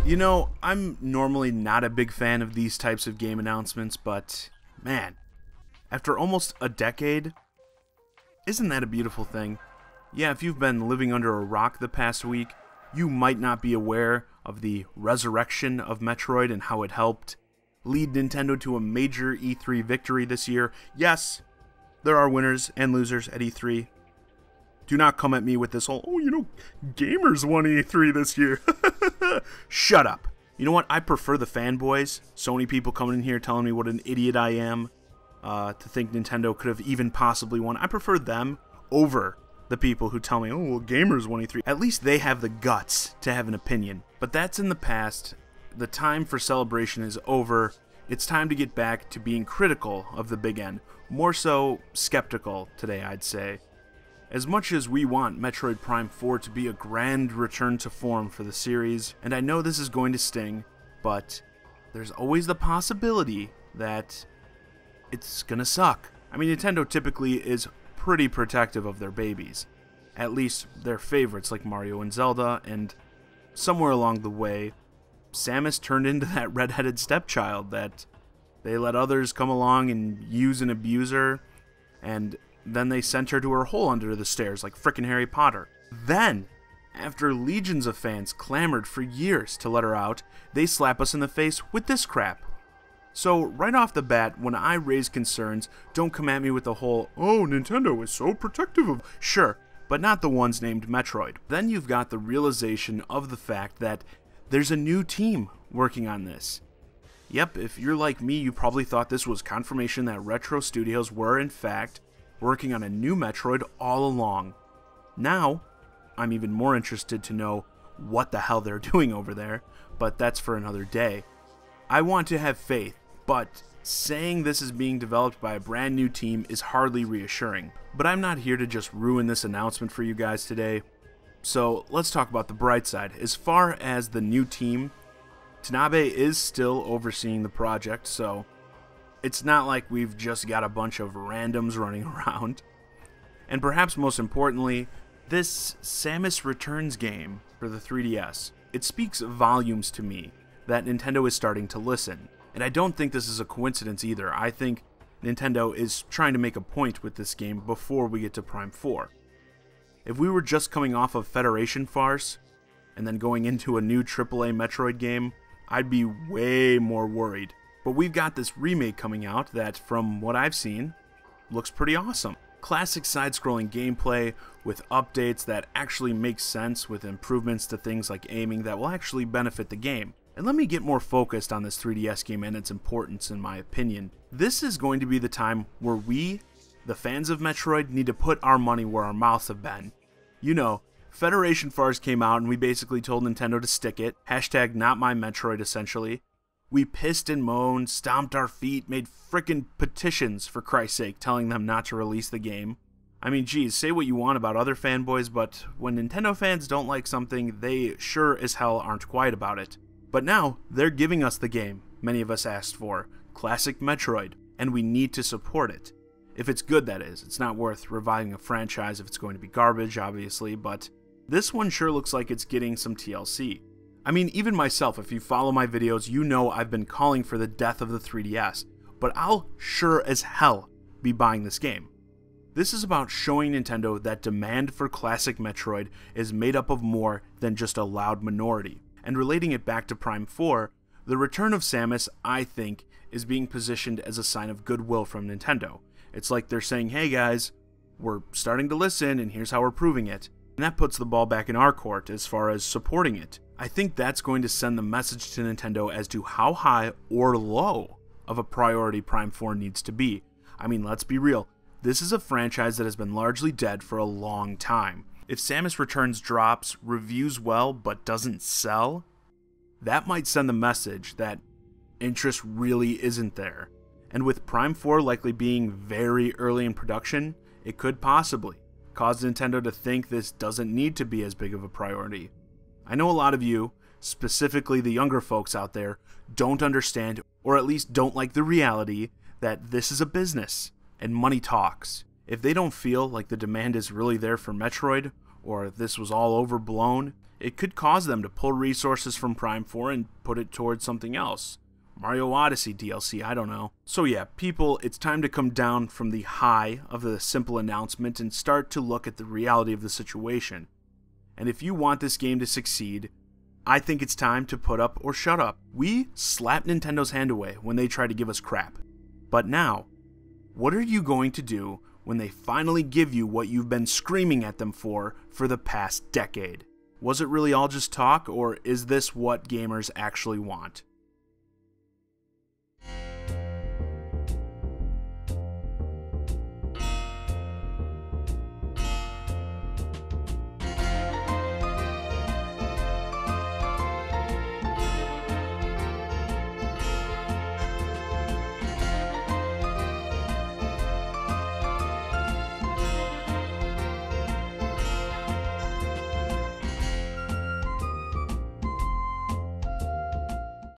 You know, I'm normally not a big fan of these types of game announcements, but man, after almost a decade, isn't that a beautiful thing? Yeah, if you've been living under a rock the past week, you might not be aware of the resurrection of Metroid and how it helped lead Nintendo to a major E3 victory this year. Yes, there are winners and losers at E3. Do not come at me with this whole, gamers won E3 this year. Shut up. You know what? I prefer the fanboys. Sony people coming in here telling me what an idiot I am to think Nintendo could have even possibly won. I prefer them over the people who tell me, oh, well, gamers won E3. At least they have the guts to have an opinion. But that's in the past. The time for celebration is over. It's time to get back to being critical of the big N. More so, skeptical today, I'd say. As much as we want Metroid Prime 4 to be a grand return to form for the series, and I know this is going to sting, but there's always the possibility that it's gonna suck. I mean, Nintendo typically is pretty protective of their babies. At least their favorites like Mario and Zelda, and somewhere along the way, Samus turned into that redheaded stepchild that they let others come along and use and abuse her, and then they sent her to her hole under the stairs like frickin' Harry Potter. Then, after legions of fans clamored for years to let her out, they slap us in the face with this crap. So, right off the bat, when I raise concerns, don't come at me with the whole, oh, Nintendo is so protective of... Sure, but not the ones named Metroid. Then you've got the realization of the fact that there's a new team working on this. Yep, if you're like me, you probably thought this was confirmation that Retro Studios were, in fact, working on a new Metroid all along. Now, I'm even more interested to know what the hell they're doing over there, but that's for another day. I want to have faith, but saying this is being developed by a brand new team is hardly reassuring. But I'm not here to just ruin this announcement for you guys today. So let's talk about the bright side. As far as the new team, Tanabe is still overseeing the project, so it's not like we've just got a bunch of randoms running around. And perhaps most importantly, this Samus Returns game for the 3DS, it speaks volumes to me that Nintendo is starting to listen. And I don't think this is a coincidence either. I think Nintendo is trying to make a point with this game before we get to Prime 4. If we were just coming off of Federation Farce, and then going into a new AAA Metroid game, I'd be way more worried. But we've got this remake coming out that, from what I've seen, looks pretty awesome. Classic side-scrolling gameplay with updates that actually make sense, with improvements to things like aiming that will actually benefit the game. And let me get more focused on this 3DS game and its importance, in my opinion. This is going to be the time where we, the fans of Metroid, need to put our money where our mouths have been. You know, Federation Farce came out and we basically told Nintendo to stick it. Hashtag not my Metroid, essentially. We pissed and moaned, stomped our feet, made frickin' petitions, for Christ's sake, telling them not to release the game. I mean, geez, say what you want about other fanboys, but when Nintendo fans don't like something, they sure as hell aren't quiet about it. But now, they're giving us the game many of us asked for, classic Metroid, and we need to support it. If it's good, that is. It's not worth reviving a franchise if it's going to be garbage, obviously, but this one sure looks like it's getting some TLC. I mean, even myself, if you follow my videos, you know I've been calling for the death of the 3DS, but I'll sure as hell be buying this game. This is about showing Nintendo that demand for classic Metroid is made up of more than just a loud minority. And relating it back to Prime 4, the return of Samus, I think, is being positioned as a sign of goodwill from Nintendo. It's like they're saying, hey guys, we're starting to listen and here's how we're proving it. And that puts the ball back in our court as far as supporting it. I think that's going to send the message to Nintendo as to how high or low of a priority Prime 4 needs to be. I mean, let's be real. This is a franchise that has been largely dead for a long time. If Samus Returns drops, reviews well, but doesn't sell, that might send the message that interest really isn't there. And with Prime 4 likely being very early in production, it could possibly cause Nintendo to think this doesn't need to be as big of a priority. I know a lot of you, specifically the younger folks out there, don't understand, or at least don't like the reality that this is a business, and money talks. If they don't feel like the demand is really there for Metroid, or this was all overblown, It could cause them to pull resources from Prime 4 and put it towards something else. Mario Odyssey DLC, I don't know. So yeah, people, it's time to come down from the high of the simple announcement and start to look at the reality of the situation. And if you want this game to succeed, I think it's time to put up or shut up. We slapped Nintendo's hand away when they tried to give us crap. But now, what are you going to do when they finally give you what you've been screaming at them for the past decade? Was it really all just talk, or is this what gamers actually want?